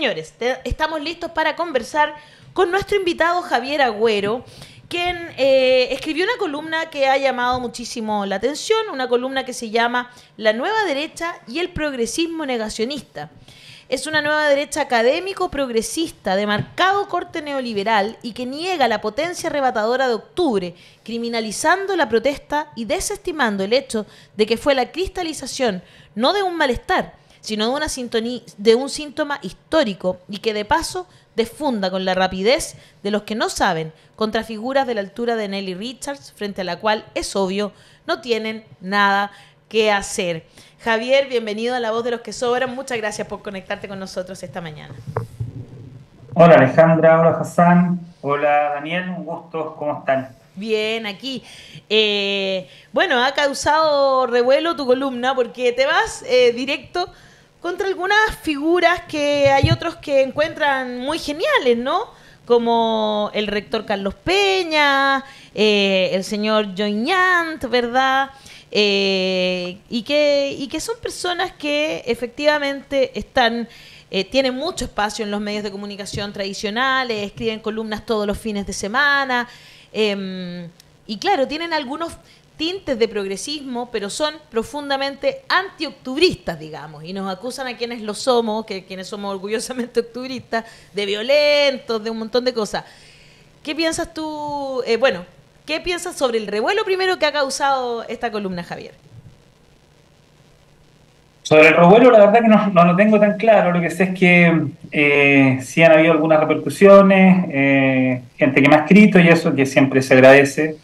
señores, estamos listos para conversar con nuestro invitado Javier Agüero, quien escribió una columna que ha llamado muchísimo la atención, una columna que se llama La nueva derecha y el progresismo negacionista. Es una nueva derecha académico-progresista de marcado corte neoliberal y que niega la potencia arrebatadora de octubre, criminalizando la protesta y desestimando el hecho de que fue la cristalización no de un malestar, sino de un síntoma histórico y que de paso desfunda con la rapidez de los que no saben contra figuras de la altura de Nelly Richards, frente a la cual, es obvio, no tienen nada que hacer. Javier, bienvenido a La Voz de los que Sobran. Muchas gracias por conectarte con nosotros esta mañana. Hola Alejandra, hola Hassan, hola Daniel, un gusto, ¿cómo están? Bien, aquí. Bueno, ha causado revuelo tu columna porque te vas directo contra algunas figuras que hay otros que encuentran muy geniales, ¿no? Como el rector Carlos Peña, el señor Joignant, ¿verdad? Y que son personas que efectivamente tienen mucho espacio en los medios de comunicación tradicionales, escriben columnas todos los fines de semana, y claro, tienen algunos tintes de progresismo, pero son profundamente anti-octubristas, digamos, y nos acusan a quienes lo somos, quienes somos orgullosamente octubristas, de violentos, de un montón de cosas. ¿Qué piensas tú? ¿Qué piensas sobre el revuelo primero que ha causado esta columna, Javier? Sobre el revuelo, la verdad que no lo tengo tan claro, lo que sé es que sí han habido algunas repercusiones, gente que me ha escrito y eso que siempre se agradece.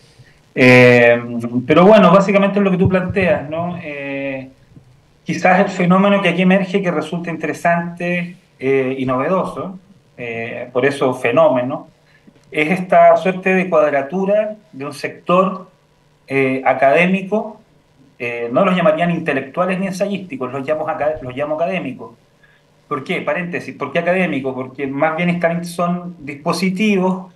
Eh, pero bueno, básicamente es lo que tú planteas, ¿no? Quizás el fenómeno que aquí emerge que resulta interesante y novedoso, por eso fenómeno, es esta suerte de cuadratura de un sector académico, no los llamarían intelectuales ni ensayísticos, los llamo académicos. ¿Por qué? Paréntesis, ¿por qué académico? Porque más bien son dispositivos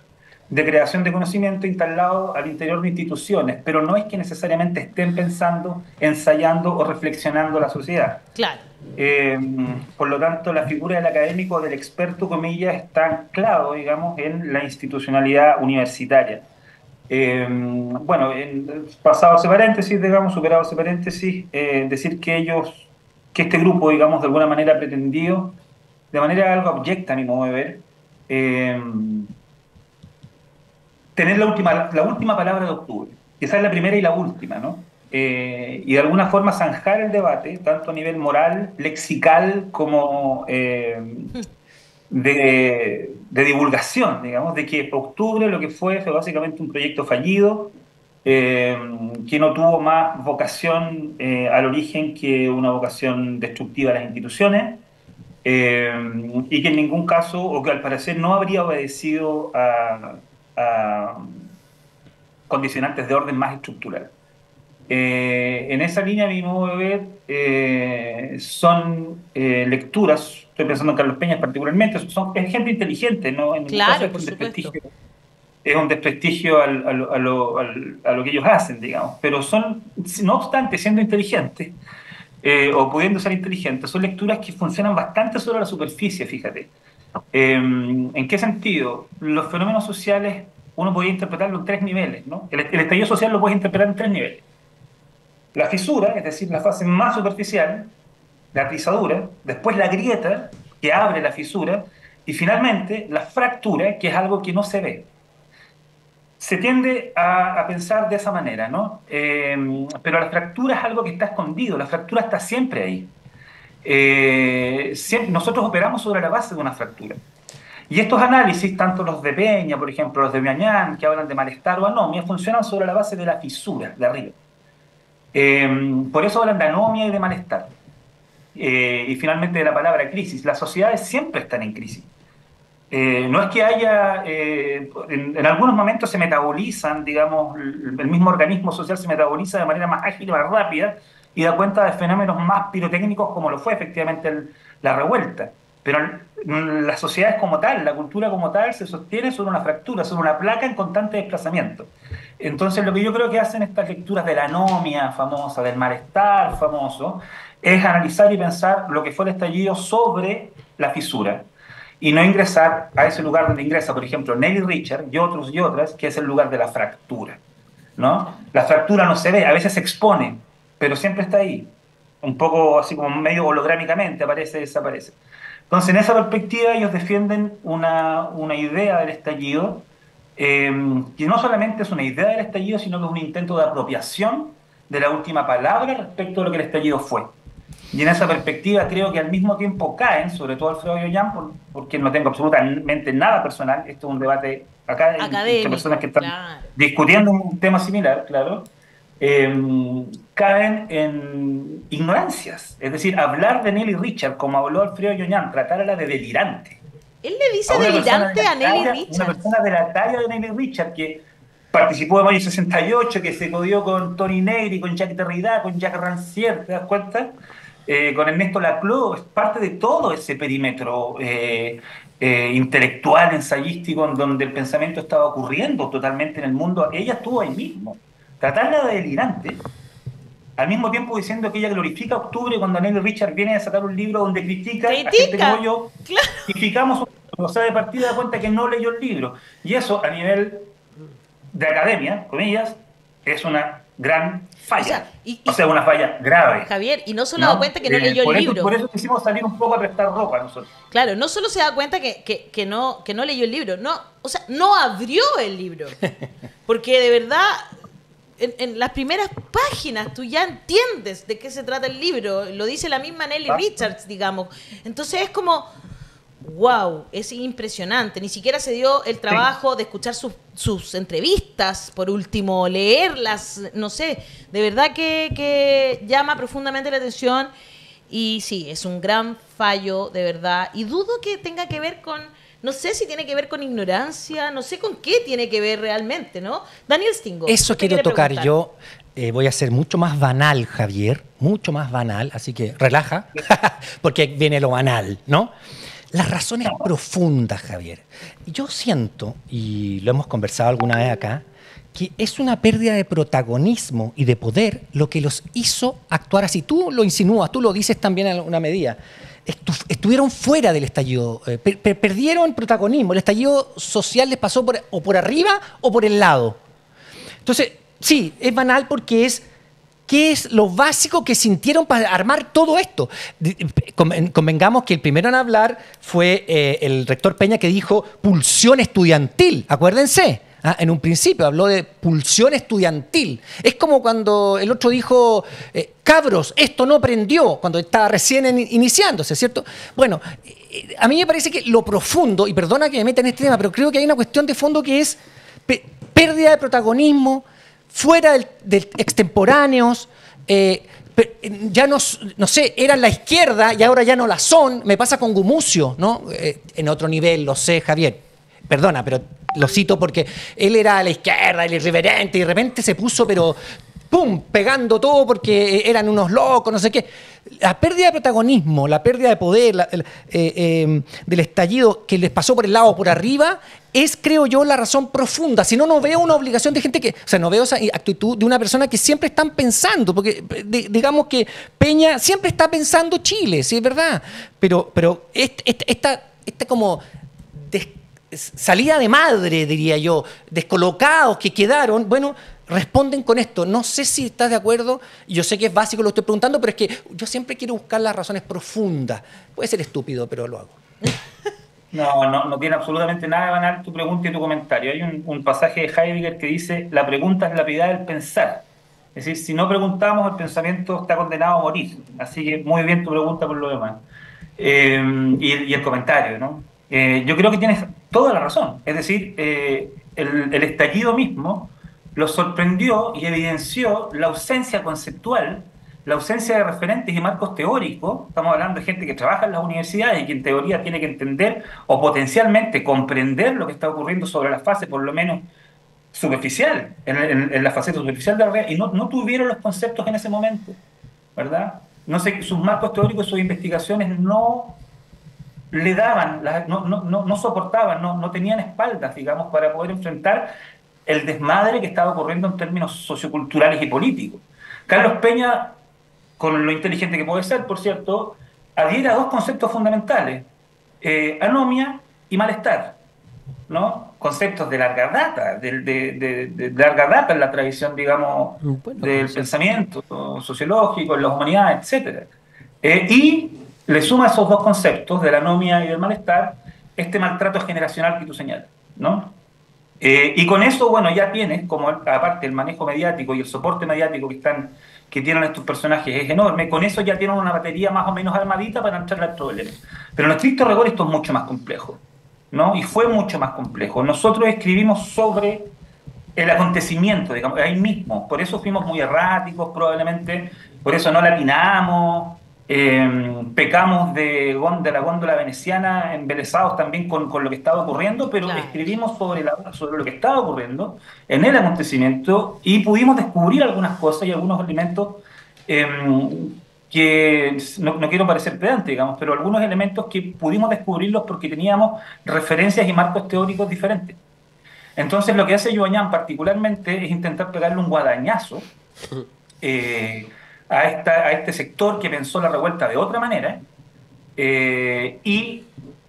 de creación de conocimiento instalados al interior de instituciones, pero no es que necesariamente estén pensando, ensayando o reflexionando la sociedad. Claro. Eh, por lo tanto, la figura del académico, del experto, comillas, está anclado, digamos, en la institucionalidad universitaria. Bueno, pasado ese paréntesis, digamos, superado ese paréntesis, decir que este grupo, digamos, de alguna manera ha pretendido, de manera algo abyecta a mi modo de ver, eh, tener la última palabra de octubre. Esa es la primera y la última, ¿no? Y de alguna forma zanjar el debate, tanto a nivel moral, lexical, como de divulgación, digamos, de que octubre lo que fue básicamente un proyecto fallido, eh, que no tuvo más vocación al origen que una vocación destructiva de las instituciones, eh, y que en ningún caso, o que al parecer no habría obedecido a condicionantes de orden más estructural. En esa línea, a mi modo de ver, son lecturas, estoy pensando en Carlos Peña particularmente, es gente inteligente, ¿no? En ningún caso Claro, por supuesto. es un desprestigio a lo que ellos hacen, digamos, pero no obstante, siendo inteligentes, o pudiendo ser inteligentes, son lecturas que funcionan bastante sobre la superficie, fíjate. ¿En qué sentido? Los fenómenos sociales uno podía interpretarlo en tres niveles, ¿no? El estallido social lo puedes interpretar en tres niveles. La fisura, es decir, la fase más superficial, la atrizadura, después la grieta, que abre la fisura, y finalmente la fractura, que es algo que no se ve. Se tiende a pensar de esa manera, ¿no? Pero la fractura es algo que está escondido, la fractura está siempre ahí. Nosotros operamos sobre la base de una fractura. Y estos análisis, tanto los de Peña, por ejemplo, los de Biañán, que hablan de malestar o anomia, funcionan sobre la base de la fisura, de arriba. Por eso hablan de anomia y de malestar. Y finalmente de la palabra crisis. Las sociedades siempre están en crisis. No es que haya, en algunos momentos se metabolizan, digamos, el mismo organismo social se metaboliza de manera más ágil y más rápida y da cuenta de fenómenos más pirotécnicos como lo fue efectivamente la revuelta. Pero las sociedades como tal, la cultura como tal, se sostiene sobre una fractura, sobre una placa en constante desplazamiento. Entonces lo que yo creo que hacen estas lecturas de la anomia famosa, del malestar famoso, es analizar y pensar lo que fue el estallido sobre la fisura. y no ingresar a ese lugar donde ingresa, por ejemplo, Nelly Richard y otros y otras, que es el lugar de la fractura, ¿no? La fractura no se ve, a veces se expone, pero siempre está ahí, un poco así como medio holográmicamente, aparece y desaparece. Entonces, en esa perspectiva, ellos defienden una idea del estallido, que no solamente es una idea del estallido, sino que es un intento de apropiación de la última palabra respecto a lo que el estallido fue. Y en esa perspectiva creo que al mismo tiempo caen, sobre todo Alfredo Yoyán, porque no tengo absolutamente nada personal, esto es un debate acá entre Académico, personas que están claro. discutiendo un tema similar, claro, caen en ignorancias. Es decir, hablar de Nelly Richard como habló Alfredo Yoyán, tratarla de delirante. Él le dice A delirante a Nelly una Richards. persona de la talla de Nelly Richard, que participó de Mayo 68, que se codió con Tony Negri, con Jacques Derrida, con Jacques Rancière, ¿te das cuenta? Con Ernesto Laclau, es parte de todo ese perímetro intelectual, ensayístico, en donde el pensamiento estaba ocurriendo totalmente en el mundo. Ella estuvo ahí mismo. Tratarla de delirante, al mismo tiempo diciendo que ella glorifica Octubre cuando Nelly Richard viene a sacar un libro donde critica a gente como Critica. yo, Claro. criticamos, o sea, de partida da cuenta que no leyó el libro. Y eso a nivel de academia, comillas, es una gran O sea, falla. O sea, una falla grave. Javier, y no solo ha dado ¿No? cuenta que no leyó el Por libro. eso quisimos salir un poco a prestar ropa nosotros. Claro, no solo se da cuenta que no leyó el libro, no, o sea, no abrió el libro. Porque de verdad, en las primeras páginas tú ya entiendes de qué se trata el libro. Lo dice la misma Nelly Richards, digamos. Entonces es como, wow, es impresionante. Ni siquiera se dio el trabajo de escuchar sus entrevistas, por último, leerlas, no sé. De verdad que llama profundamente la atención. Y sí, es un gran fallo, de verdad. Y dudo que tenga que ver con, no sé si tiene que ver con ignorancia, no sé con qué tiene que ver realmente, ¿no? Daniel Stingo. Eso usted quiero quiere tocar preguntar. yo. Voy a ser mucho más banal, Javier, mucho más banal, así que relaja, porque viene lo banal, ¿no? Las razones profundas, Javier. Yo siento, y lo hemos conversado alguna vez acá, que es una pérdida de protagonismo y de poder lo que los hizo actuar así. Tú lo insinúas, tú lo dices también en alguna medida. Estuvieron fuera del estallido, perdieron protagonismo. El estallido social les pasó o por arriba o por el lado. Entonces, sí, es banal porque es qué es lo básico que sintieron para armar todo esto. Convengamos que el primero en hablar fue el rector Peña, que dijo pulsión estudiantil, acuérdense. En un principio habló de pulsión estudiantil. Es como cuando el otro dijo, cabros, esto no prendió, cuando estaba recién iniciándose, ¿cierto? Bueno, a mí me parece que lo profundo, y perdona que me meta en este tema, pero creo que hay una cuestión de fondo que es pérdida de protagonismo, fuera del extemporáneos, ya no sé, eran la izquierda y ahora ya no la son. Me pasa con Gumucio, ¿no? En otro nivel, lo sé, Javier. Perdona, pero lo cito porque él era a la izquierda, el irreverente, y de repente se puso, pero ¡pum!, pegando todo porque eran unos locos, no sé qué. La pérdida de protagonismo, la pérdida de poder del estallido que les pasó por el lado o por arriba, es, creo yo, la razón profunda. Si no, no veo una obligación de gente que... O sea, no veo esa actitud de una persona que siempre están pensando, porque digamos que Peña siempre está pensando Chile, sí, es verdad. Pero esta como... salida de madre, diría yo, descolocados que quedaron, bueno, responden con esto. No sé si estás de acuerdo, yo sé que es básico lo que estoy preguntando, pero es que yo siempre quiero buscar las razones profundas. Puede ser estúpido, pero lo hago. No tiene absolutamente nada de banal tu pregunta y tu comentario. Hay un pasaje de Heidegger que dice, la pregunta es la piedad del pensar. Es decir, si no preguntamos, el pensamiento está condenado a morir. Así que muy bien tu pregunta por lo demás. Y el comentario, ¿no? Yo creo que tienes toda la razón. Es decir, el estallido mismo lo sorprendió y evidenció la ausencia conceptual, la ausencia de referentes y marcos teóricos. Estamos hablando de gente que trabaja en las universidades y que en teoría tiene que entender o potencialmente comprender lo que está ocurriendo sobre la fase, por lo menos superficial, en la faceta superficial de la realidad, y no tuvieron los conceptos en ese momento, ¿verdad? No sé, sus marcos teóricos, sus investigaciones no le daban, no soportaban, no tenían espaldas, digamos, para poder enfrentar el desmadre que estaba ocurriendo en términos socioculturales y políticos. Carlos Peña, con lo inteligente que puede ser, por cierto, adhiere a dos conceptos fundamentales. anomia y malestar, ¿no? Conceptos de larga data, de larga data en la tradición, digamos, del pensamiento sociológico, en las humanidades, etcétera. Y le suma esos dos conceptos, de la anomia y del malestar, este maltrato generacional que tú señalas, ¿no? Y con eso, bueno, ya tienes, como aparte el manejo mediático y el soporte mediático que tienen estos personajes es enorme, con eso ya tienen una batería más o menos armadita para entrar al problema. Pero en estricto rigor esto es mucho más complejo, ¿no? Y fue mucho más complejo. Nosotros escribimos sobre el acontecimiento, digamos, ahí mismo. Por eso fuimos muy erráticos probablemente, por eso no latinamos, pecamos de la góndola veneciana, embelesados también con lo que estaba ocurriendo, pero Claro. escribimos sobre lo que estaba ocurriendo en el acontecimiento y pudimos descubrir algunas cosas y algunos elementos que no quiero parecer pedante, digamos, pero algunos elementos que pudimos descubrirlos porque teníamos referencias y marcos teóricos diferentes. Entonces lo que hace Joañán particularmente es intentar pegarle un guadañazo a este sector que pensó la revuelta de otra manera y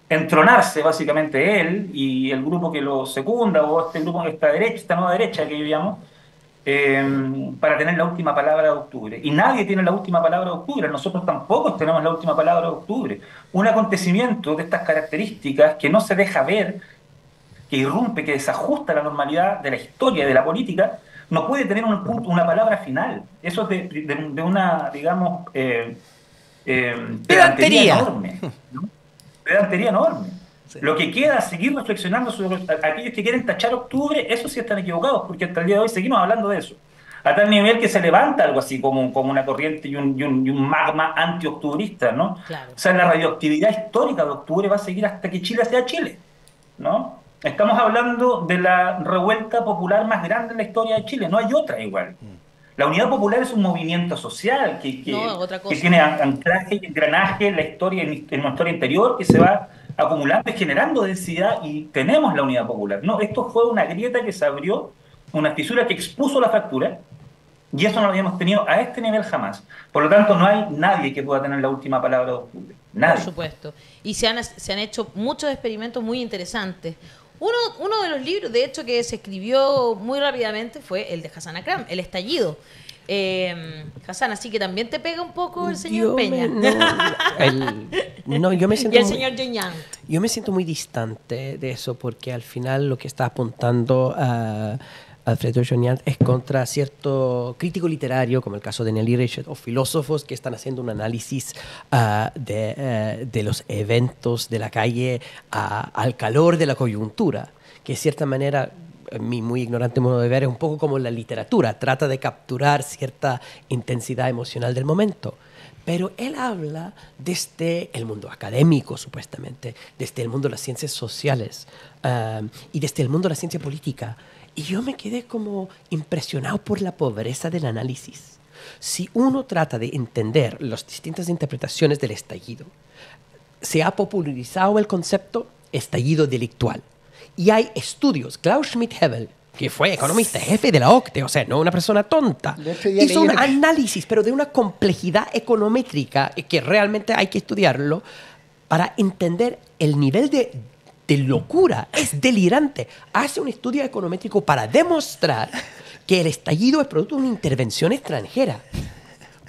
entronarse básicamente él y el grupo que lo secunda, o este grupo, esta nueva derecha que yo llamo, para tener la última palabra de octubre. Y nadie tiene la última palabra de octubre, nosotros tampoco tenemos la última palabra de octubre. Un acontecimiento de estas características que no se deja ver, que irrumpe, que desajusta la normalidad de la historia, de la política, no puede tener una palabra final. Eso es de una, digamos, pedantería enorme, ¿no? Pedantería enorme. Sí. Lo que queda es seguir reflexionando sobre aquellos que quieren tachar octubre, eso sí están equivocados, porque hasta el día de hoy seguimos hablando de eso. A tal nivel que se levanta algo así como una corriente y un magma anti-octubrista, ¿no? Claro. O sea, la radioactividad histórica de octubre va a seguir hasta que Chile sea Chile, ¿no? Estamos hablando de la revuelta popular más grande en la historia de Chile, no hay otra igual. La Unidad Popular es un movimiento social que tiene anclaje y engranaje en la historia, en nuestra historia interior, que se va acumulando y generando densidad, y tenemos la Unidad Popular. No, esto fue una grieta que se abrió, una fisura que expuso la fractura, y eso no lo habíamos tenido a este nivel jamás. Por lo tanto, no hay nadie que pueda tener la última palabra de octubre. Nadie. Por supuesto. Y se han hecho muchos experimentos muy interesantes. Uno de los libros, de hecho, que se escribió muy rápidamente fue el de Hassan Akram, El estallido. Hassan, así que también te pega un poco el señor Peña. Yo me siento y el señor Joañán. Yo me siento muy distante de eso, porque al final lo que está apuntando a Alfredo Joañán es contra cierto crítico literario, como el caso de Nelly Richet, o filósofos que están haciendo un análisis de los eventos de la calle al calor de la coyuntura, que de cierta manera, en mi muy ignorante modo de ver, es un poco como la literatura, trata de capturar cierta intensidad emocional del momento. Pero él habla desde el mundo académico, supuestamente, desde el mundo de las ciencias sociales y desde el mundo de la ciencia política. Y yo me quedé como impresionado por la pobreza del análisis. Si uno trata de entender las distintas interpretaciones del estallido, se ha popularizado el concepto estallido delictual. Y hay estudios. Klaus Schmidt-Hebel, que fue economista, jefe de la OCDE, o sea, no una persona tonta, hizo un análisis, pero de una complejidad econométrica que realmente hay que estudiarlo para entender el nivel de locura. Es delirante. Hace un estudio econométrico para demostrar que el estallido es producto de una intervención extranjera.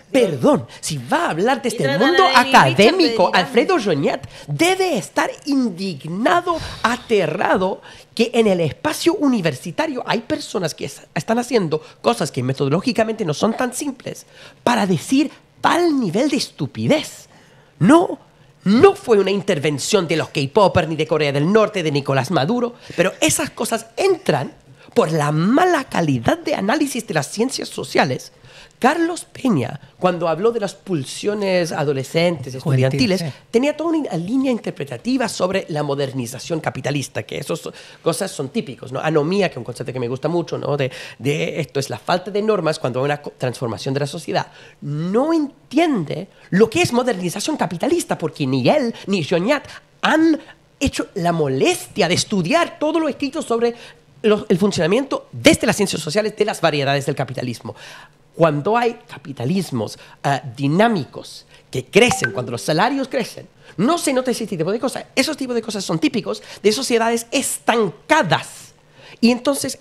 Perdón, si va a hablar desde el mundo académico, Alfredo Joañán debe estar indignado, aterrado, que en el espacio universitario hay personas que están haciendo cosas que metodológicamente no son tan simples para decir tal nivel de estupidez. No fue una intervención de los K-Popers ni de Corea del Norte, de Nicolás Maduro, pero esas cosas entran por la mala calidad de análisis de las ciencias sociales. Carlos Peña, cuando habló de las pulsiones adolescentes, estudiantiles, tenía toda una línea interpretativa sobre la modernización capitalista, que esas cosas son típicos, ¿no? Anomía, que es un concepto que me gusta mucho, ¿no? De esto es la falta de normas cuando hay una transformación de la sociedad. No entiende lo que es modernización capitalista, porque ni él ni Joañán han hecho la molestia de estudiar todo lo escrito sobre el funcionamiento desde las ciencias sociales de las variedades del capitalismo. Cuando hay capitalismos dinámicos que crecen, cuando los salarios crecen, no se nota ese tipo de cosas. Esos tipos de cosas son típicos de sociedades estancadas. Y entonces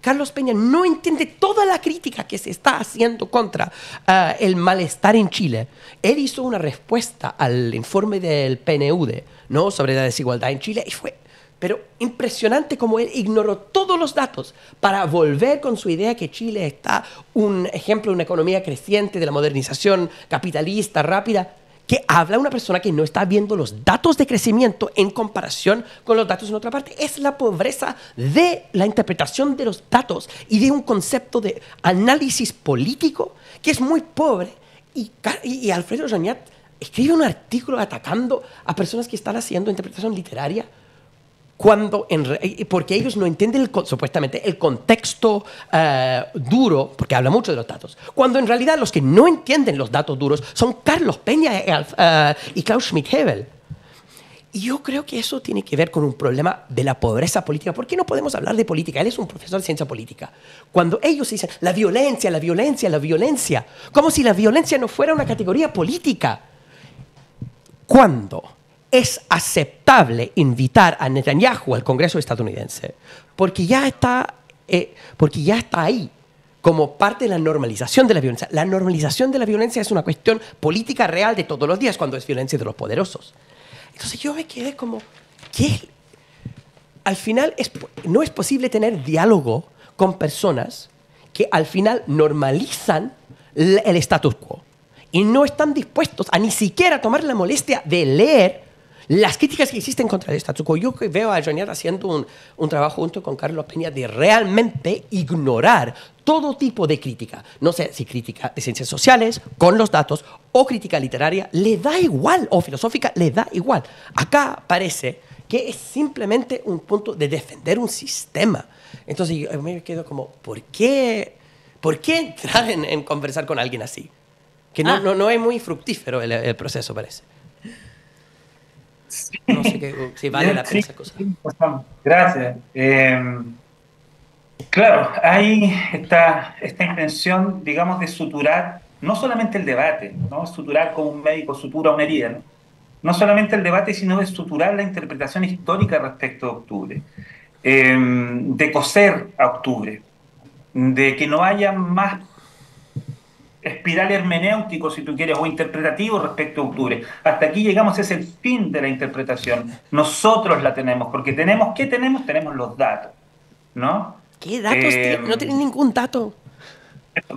Carlos Peña no entiende toda la crítica que se está haciendo contra el malestar en Chile. Él hizo una respuesta al informe del PNUD, ¿no?, sobre la desigualdad en Chile, y fue pero impresionante como él ignoró todos los datos para volver con su idea que Chile está un ejemplo de una economía creciente, de la modernización capitalista rápida, que habla una persona que no está viendo los datos de crecimiento en comparación con los datos en otra parte. Es la pobreza de la interpretación de los datos y de un concepto de análisis político que es muy pobre. Y Alfredo Joñat escribe un artículo atacando a personas que están haciendo interpretación literaria porque ellos no entienden supuestamente el contexto duro, porque habla mucho de los datos, cuando en realidad los que no entienden los datos duros son Carlos Peña y Klaus Schmidt-Hebel. Y yo creo que eso tiene que ver con un problema de la pobreza política. ¿Por qué no podemos hablar de política? Él es un profesor de ciencia política. Cuando ellos dicen la violencia, la violencia, la violencia, como si la violencia no fuera una categoría política. ¿Cuándo es aceptable invitar a Netanyahu al Congreso estadounidense? Porque ya está ahí como parte de la normalización de la violencia. La normalización de la violencia es una cuestión política real de todos los días cuando es violencia de los poderosos. Entonces yo me quedé como, ¿qué? Al final no es posible tener diálogo con personas que al final normalizan el status quo y no están dispuestos a ni siquiera tomar la molestia de leer las críticas que existen contra el status quo. Yo veo a Joñat haciendo un trabajo junto con Carlos Peña de realmente ignorar todo tipo de crítica. No sé si crítica de ciencias sociales, con los datos, o crítica literaria, le da igual, o filosófica, le da igual. Acá parece que es simplemente un punto de defender un sistema. Entonces yo me quedo como, ¿por qué entrar en conversar con alguien así? Que no es muy fructífero el proceso, parece. No sé si vale la pena esa cosa. Gracias. Claro, hay esta intención, digamos, de suturar no solamente el debate, ¿no? Suturar como un médico sutura una herida, ¿no? No solamente el debate, sino de suturar la interpretación histórica respecto a octubre, de coser a octubre, de que no haya más espiral hermenéutico, si tú quieres, o interpretativo respecto a octubre. Hasta aquí llegamos, es el fin de la interpretación. Nosotros la tenemos, porque ¿qué tenemos? Tenemos los datos, ¿no? ¿Qué datos? No tienen ningún dato.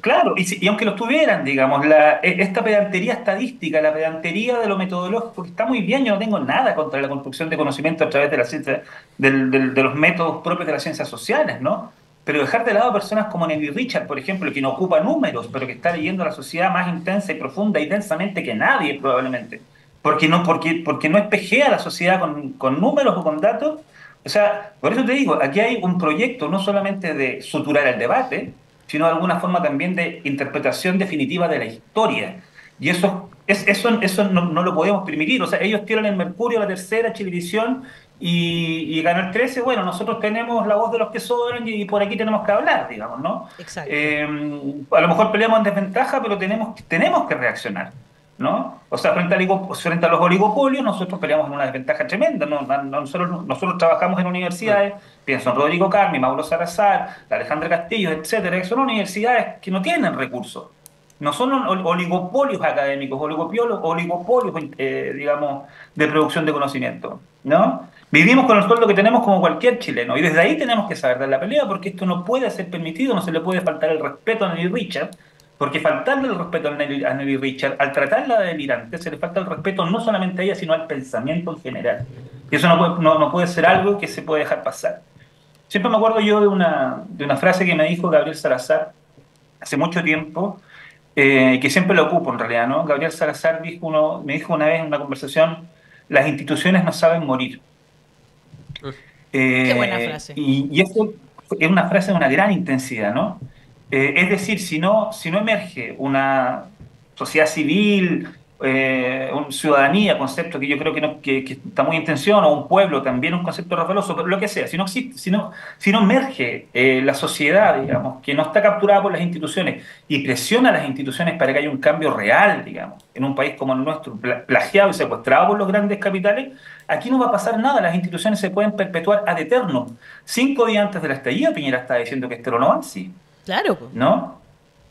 Claro, y aunque los tuvieran, digamos, esta pedantería estadística, la pedantería de lo metodológico, porque está muy bien, yo no tengo nada contra la construcción de conocimiento a través de la ciencia, de los métodos propios de las ciencias sociales, ¿no? Pero dejar de lado a personas como Nelly Richard, por ejemplo, que no ocupa números, pero que está leyendo la sociedad más intensa y profunda y densamente que nadie, probablemente, porque no espejea la sociedad con números o con datos. O sea, por eso te digo, aquí hay un proyecto no solamente de suturar el debate, sino de alguna forma también de interpretación definitiva de la historia. Y eso no lo podemos permitir. O sea, ellos tiran el Mercurio, la Tercera, Chilevisión y Canal 13. Bueno, nosotros tenemos la voz de los que sobran y por aquí tenemos que hablar, digamos, ¿no? Exacto. A lo mejor peleamos en desventaja, pero tenemos que reaccionar, ¿no? O sea, frente a los oligopolios, nosotros peleamos en una desventaja tremenda, ¿no? Nosotros trabajamos en universidades, pienso en Rodrigo Carmi, Mauro Salazar, Alejandra Castillo, etcétera, que son universidades que no tienen recursos. No son oligopolios académicos, oligopolios, digamos, de producción de conocimiento, ¿no? Vivimos con el sueldo que tenemos como cualquier chileno, y desde ahí tenemos que saber dar la pelea, porque esto no puede ser permitido, no se le puede faltar el respeto a Nelly Richard, porque faltarle el respeto a Nelly Richard, al tratarla de delirante, se le falta el respeto no solamente a ella, sino al pensamiento en general. Y eso no puede ser algo que se puede dejar pasar. Siempre me acuerdo yo de una frase que me dijo Gabriel Salazar hace mucho tiempo, que siempre lo ocupo en realidad, ¿no? Gabriel Salazar me dijo una vez en una conversación, las instituciones no saben morir. Qué buena frase. Y eso es una frase de una gran intensidad, ¿no? Es decir, si no emerge una sociedad civil ciudadanía, concepto que yo creo que está muy en tensión, o un pueblo, también un concepto resbaloso, pero lo que sea, si no existe, si no emerge la sociedad, digamos, que no está capturada por las instituciones y presiona a las instituciones para que haya un cambio real, digamos, en un país como el nuestro, plagiado y secuestrado por los grandes capitales, aquí no va a pasar nada, las instituciones se pueden perpetuar ad eterno. 5 días antes del estallido, Piñera estaba diciendo que esto era un avance, Claro, pues. ¿no?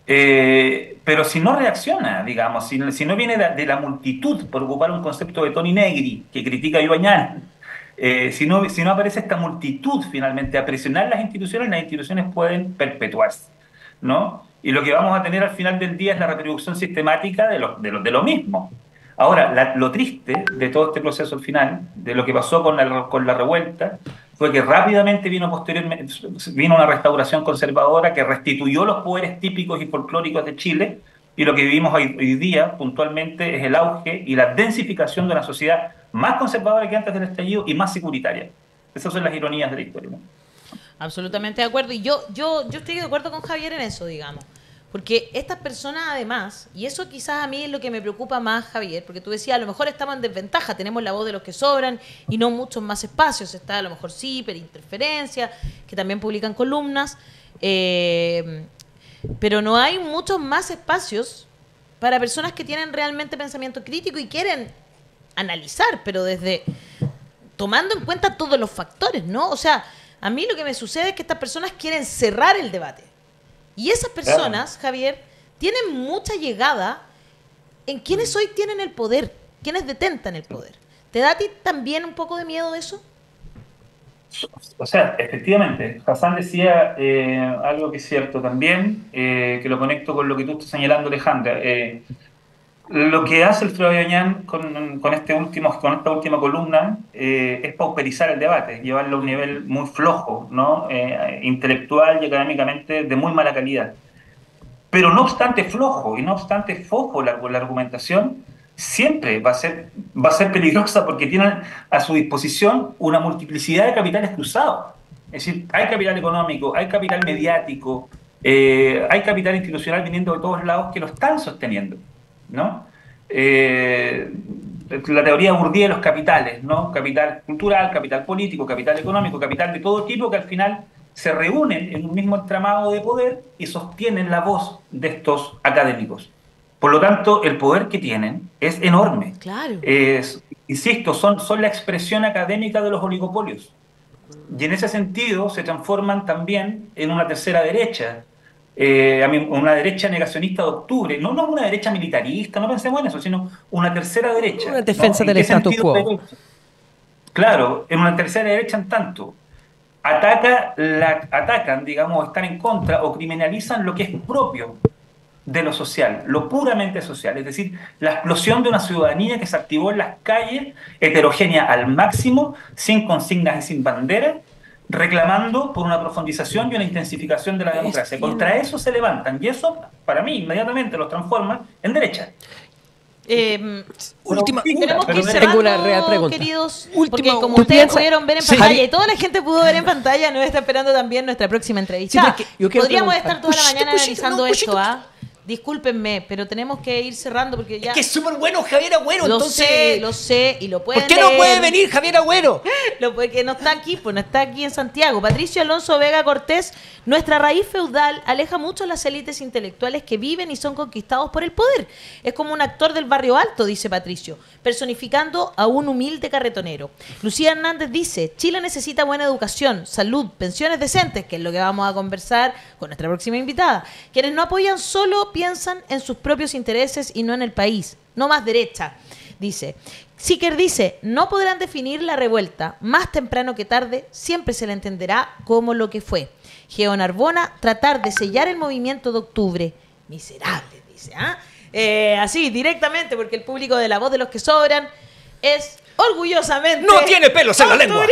Pero si no reacciona, digamos, si no viene de la multitud, por ocupar un concepto de Toni Negri, que critica a Ibañez, si no aparece esta multitud finalmente a presionar las instituciones pueden perpetuarse, ¿no? Y lo que vamos a tener al final del día es la reproducción sistemática de lo mismo. Ahora, lo triste de todo este proceso al final, de lo que pasó con la revuelta, fue que rápidamente posteriormente vino una restauración conservadora que restituyó los poderes típicos y folclóricos de Chile, y lo que vivimos hoy día puntualmente es el auge y la densificación de una sociedad más conservadora que antes del estallido y más securitaria. Esas son las ironías de la historia, ¿no? Absolutamente de acuerdo. Y yo estoy de acuerdo con Javier en eso, digamos. Porque estas personas además, y eso quizás a mí es lo que me preocupa más, Javier, porque tú decías, a lo mejor estamos en desventaja, tenemos la voz de los que sobran y no muchos más espacios. Está a lo mejor CIPER, Interferencia, que también publican columnas, pero no hay muchos más espacios para personas que tienen realmente pensamiento crítico y quieren analizar, pero desde tomando en cuenta todos los factores, ¿no? O sea, a mí lo que me sucede es que estas personas quieren cerrar el debate. Y esas personas, Javier, tienen mucha llegada en quienes hoy tienen el poder, quienes detentan el poder. ¿Te da a ti también un poco de miedo eso? O sea, efectivamente, Hassan decía algo que es cierto también, que lo conecto con lo que tú estás señalando, Alejandra. Lo que hace el Alfredo Ibañez con esta última columna es pauperizar el debate, llevarlo a un nivel muy flojo, ¿no? Intelectual y académicamente de muy mala calidad. Pero no obstante flojo y no obstante foco la argumentación, siempre va a ser peligrosa porque tienen a su disposición una multiplicidad de capitales cruzados. Es decir, hay capital económico, hay capital mediático, hay capital institucional viniendo de todos lados que lo están sosteniendo, ¿no? La teoría de Bourdieu de los capitales, ¿no? Capital cultural, capital político, capital económico, capital de todo tipo que al final se reúnen en un mismo entramado de poder y sostienen la voz de estos académicos. Por lo tanto, el poder que tienen es enorme. Claro. Insisto, son la expresión académica de los oligopolios. Y en ese sentido se transforman también en una tercera derecha. Una derecha negacionista de octubre, no una derecha militarista, no pensemos en eso, sino una tercera derecha. Una defensa, ¿no?, del status quo. Claro, en una tercera derecha en tanto atacan, digamos, están en contra o criminalizan lo que es propio de lo social, lo puramente social, es decir, la explosión de una ciudadanía que se activó en las calles, heterogénea al máximo, sin consignas y sin banderas, reclamando por una profundización y una intensificación de la democracia. Contra eso se levantan, y eso, para mí, inmediatamente los transforma en derecha. Tenemos que ir cerrando, tengo una real pregunta, queridos, porque como ustedes pudieron ver en pantalla y toda la gente pudo ver en pantalla, nos está esperando también nuestra próxima entrevista. Podríamos estar toda la mañana analizando esto, ¿ah? Discúlpenme, pero tenemos que ir cerrando porque ya... Es que es súper bueno Javier Agüero, lo entonces... Lo sé, y lo pueden ¿Por qué no puede venir Javier Agüero? Que no está aquí, pues no está aquí en Santiago. Patricio Alonso Vega Cortés, nuestra raíz feudal aleja mucho a las élites intelectuales que viven y son conquistados por el poder. Es como un actor del barrio alto, dice Patricio, personificando a un humilde carretonero. Lucía Hernández dice, Chile necesita buena educación, salud, pensiones decentes, que es lo que vamos a conversar con nuestra próxima invitada. Quienes no apoyan solo piensan en sus propios intereses y no en el país. No más derecha, dice. Siker dice, no podrán definir la revuelta. Más temprano que tarde, siempre se la entenderá como lo que fue. Geo Narbona, tratar de sellar el movimiento de octubre. Miserable, dice. Así, directamente, porque el público de La Voz de los que Sobran es orgullosamente... ¡No tiene pelos en la lengua!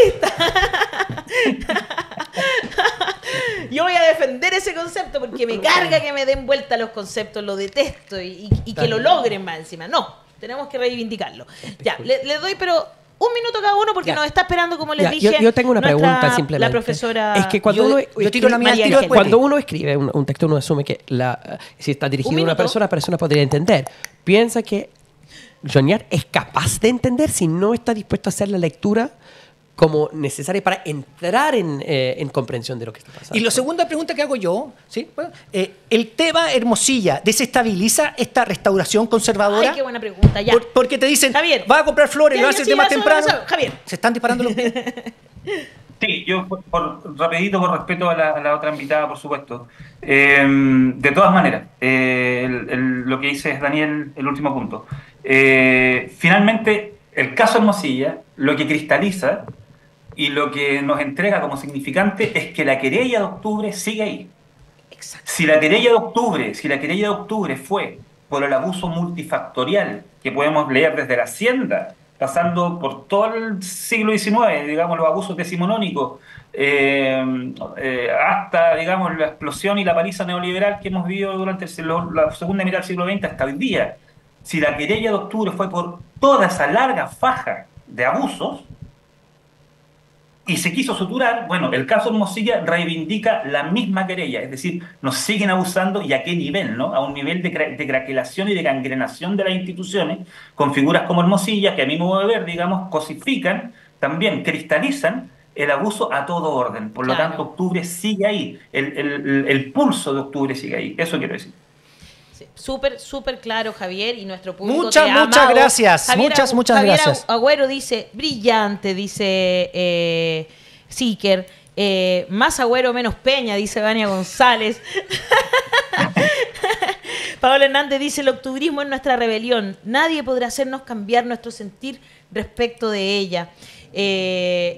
Yo voy a defender ese concepto porque me carga que me den vuelta los conceptos, lo detesto y que lo logren más encima. No, tenemos que reivindicarlo. Ya, le doy pero un minuto cada uno porque nos está esperando, como les dije. Yo tengo una pregunta simplemente. La profesora... Es que cuando cuando uno escribe un texto, uno asume que si está dirigido a una persona podría entender. Piensa que Joñar es capaz de entender si no está dispuesto a hacer la lectura como necesaria para entrar en comprensión de lo que está pasando. Y la segunda pregunta que hago yo, ¿sí? Bueno, ¿el tema Hermosilla desestabiliza esta restauración conservadora? Ay, qué buena pregunta, ya. Porque te dicen, Javier, va a comprar flores, ya, lo ya, hace el sí, tema ya, temprano. Javier. Se están disparando los pies. Sí, yo rapidito, por respeto a la otra invitada, por supuesto. De todas maneras, lo que dice es Daniel, el último punto. Finalmente, el caso Hermosilla, lo que cristaliza y lo que nos entrega como significante es que la querella de octubre sigue ahí. Exacto. Si la querella de octubre fue por el abuso multifactorial que podemos leer desde la Hacienda, pasando por todo el siglo XIX, digamos, los abusos decimonónicos, hasta, digamos, la explosión y la paliza neoliberal que hemos vivido durante la segunda mitad del siglo XX hasta hoy día, si la querella de octubre fue por toda esa larga faja de abusos, y se quiso suturar, bueno, el caso Hermosilla reivindica la misma querella, es decir, nos siguen abusando y a qué nivel, ¿no? A un nivel de craquelación y de gangrenación de las instituciones, con figuras como Hermosilla, que a mi modo de ver, digamos, cosifican, también cristalizan el abuso a todo orden. Por lo tanto, octubre sigue ahí, el pulso de octubre sigue ahí, eso quiero decir. Sí, súper claro, Javier, y nuestro público Muchas gracias. Javier, Muchas Javier gracias. Agüero dice, brillante, dice Siker. Más Agüero, menos Peña, dice Vania González. Paola Hernández dice, el octubrismo es nuestra rebelión. Nadie podrá hacernos cambiar nuestro sentir respecto de ella.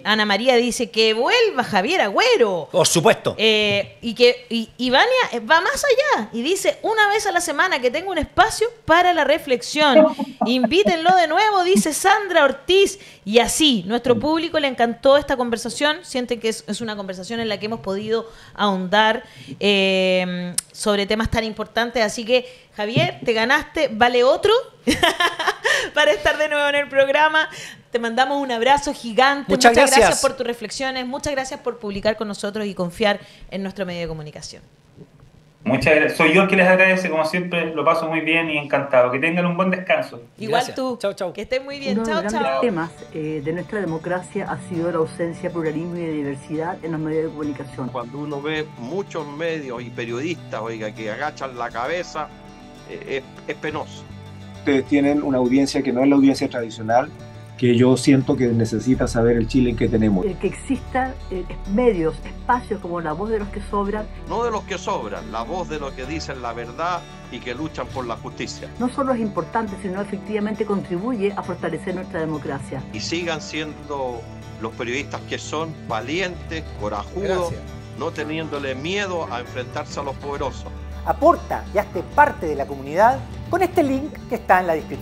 Ana María dice que vuelva Javier Agüero. Por supuesto. Y Vania va más allá y dice, una vez a la semana que tengo un espacio para la reflexión. Invítenlo de nuevo, dice Sandra Ortiz. Y así, nuestro público le encantó esta conversación. Sienten que es una conversación en la que hemos podido ahondar sobre temas tan importantes. Así que, Javier, te ganaste. ¿Vale otro? Para estar de nuevo en el programa. Te mandamos un abrazo gigante. Muchas gracias por tus reflexiones. Muchas gracias por publicar con nosotros y confiar en nuestro medio de comunicación. Muchas gracias. Soy yo el que les agradece, como siempre, lo paso muy bien y encantado. Que tengan un buen descanso. Igual Gracias. tú. Chau. Que estés muy bien. Uno de Chao, los grandes chao. temas de nuestra democracia ha sido la ausencia de pluralismo y de diversidad en los medios de comunicación. Cuando uno ve muchos medios y periodistas, oiga, que agachan la cabeza, es penoso. Ustedes tienen una audiencia que no es la audiencia tradicional, que yo siento que necesita saber el Chile que tenemos. El que exista medios, espacios como la voz de los que sobran, No de los que sobran, la voz de los que dicen la verdad y que luchan por la justicia. no solo es importante, sino efectivamente contribuye a fortalecer nuestra democracia. Y sigan siendo los periodistas que son valientes, corajudos, no teniéndole miedo a enfrentarse a los poderosos. Aporta y hazte parte de la comunidad con este link que está en la descripción.